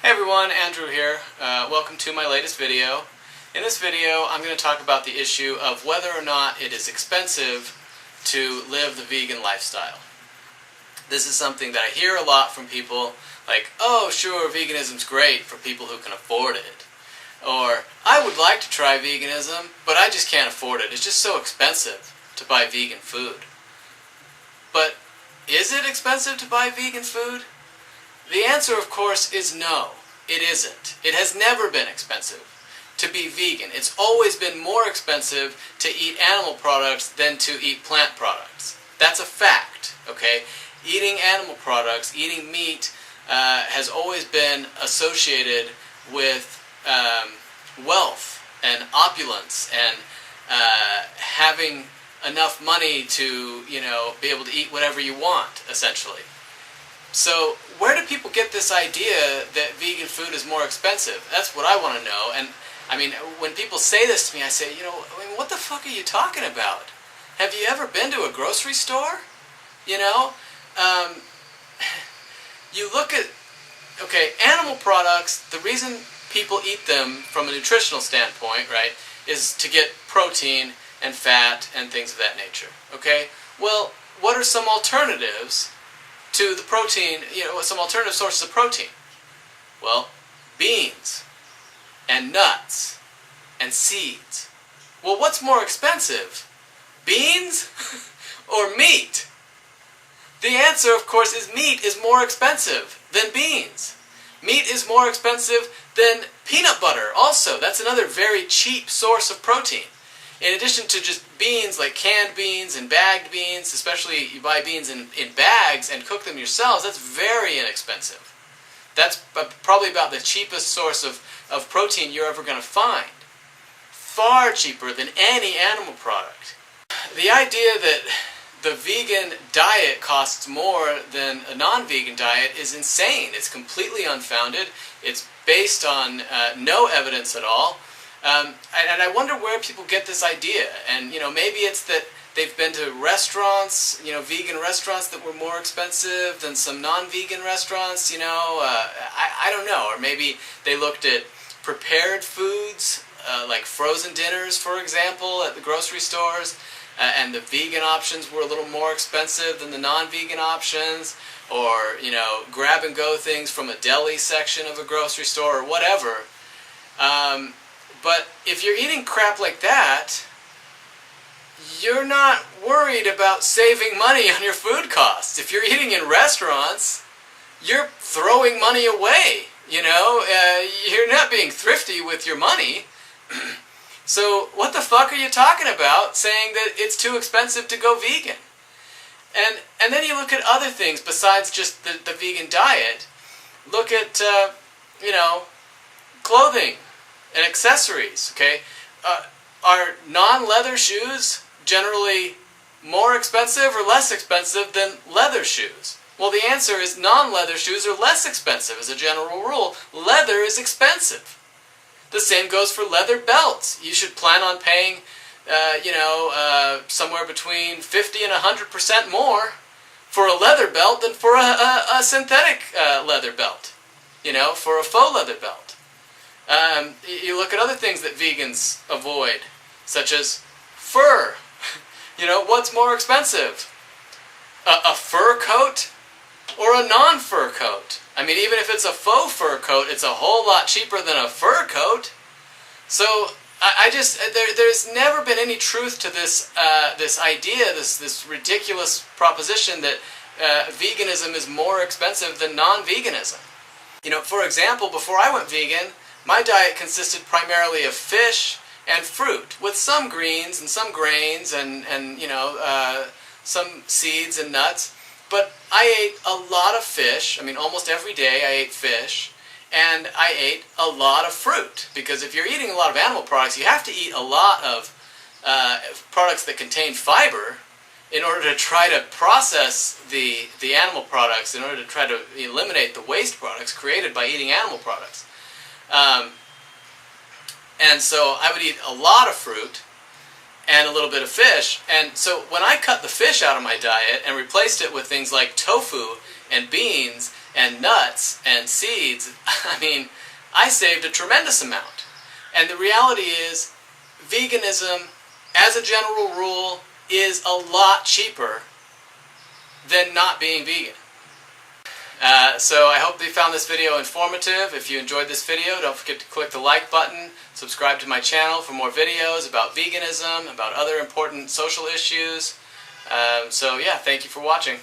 Hey everyone, Andrew here. Welcome to my latest video. In this video, I'm going to talk about the issue of whether or not it is expensive to live the vegan lifestyle. This is something that I hear a lot from people, like, oh sure, veganism's great for people who can afford it. Or, I would like to try veganism, but I just can't afford it. It's just so expensive to buy vegan food. But is it expensive to buy vegan food? The answer, of course, is no. It isn't. It has never been expensive to be vegan. It's always been more expensive to eat animal products than to eat plant products. That's a fact, okay? Eating animal products, eating meat, has always been associated with wealth and opulence and having enough money to, be able to eat whatever you want, essentially. So, where do people get this idea that vegan food is more expensive? That's what I want to know. And, when people say this to me, I say, what the fuck are you talking about? Have you ever been to a grocery store? You look at, animal products, the reason people eat them from a nutritional standpoint, right, is to get protein and fat and things of that nature, okay? Well, what are some alternatives to the protein, some alternative sources of protein? Well, beans and nuts and seeds. Well, what's more expensive? Beans or meat? The answer, of course, is meat is more expensive than beans. Meat is more expensive than peanut butter also. That's another very cheap source of protein. In addition to just beans, like canned beans and bagged beans, especially you buy beans in bags and cook them yourselves, that's very inexpensive. That's probably about the cheapest source of protein you're ever going to find. Far cheaper than any animal product. The idea that the vegan diet costs more than a non-vegan diet is insane. It's completely unfounded. It's based on no evidence at all. And I wonder where people get this idea. And, maybe it's that they've been to restaurants, vegan restaurants that were more expensive than some non-vegan restaurants, I don't know. Or maybe they looked at prepared foods, like frozen dinners, for example, at the grocery stores, and the vegan options were a little more expensive than the non-vegan options, or, grab-and-go things from a deli section of a grocery store, or whatever. But if you're eating crap like that, you're not worried about saving money on your food costs. If you're eating in restaurants, you're throwing money away, you're not being thrifty with your money. So what the fuck are you talking about saying that it's too expensive to go vegan? And then you look at other things besides just the vegan diet. Look at, clothing and accessories, okay? Are non-leather shoes generally more expensive or less expensive than leather shoes? Well, the answer is non-leather shoes are less expensive as a general rule. Leather is expensive. The same goes for leather belts. You should plan on paying, somewhere between 50 and 100% more for a leather belt than for a synthetic leather belt, for a faux leather belt. You look at other things that vegans avoid, such as fur. What's more expensive? A fur coat or a non-fur coat? Even if it's a faux fur coat, it's a whole lot cheaper than a fur coat. So, there's never been any truth to this idea, this ridiculous proposition that veganism is more expensive than non-veganism. For example, before I went vegan, my diet consisted primarily of fish and fruit, with some greens and some grains and some seeds and nuts. But I ate a lot of fish. Almost every day I ate fish, and I ate a lot of fruit. Because if you're eating a lot of animal products, you have to eat a lot of products that contain fiber in order to try to process the animal products, in order to try to eliminate the waste products created by eating animal products. And so I would eat a lot of fruit and a little bit of fish. And so when I cut the fish out of my diet and replaced it with things like tofu and beans and nuts and seeds, I mean, I saved a tremendous amount. And the reality is, veganism, as a general rule, is a lot cheaper than not being vegan. So I hope you found this video informative. If you enjoyed this video, don't forget to click the like button, subscribe to my channel for more videos about veganism, about other important social issues. So yeah, thank you for watching.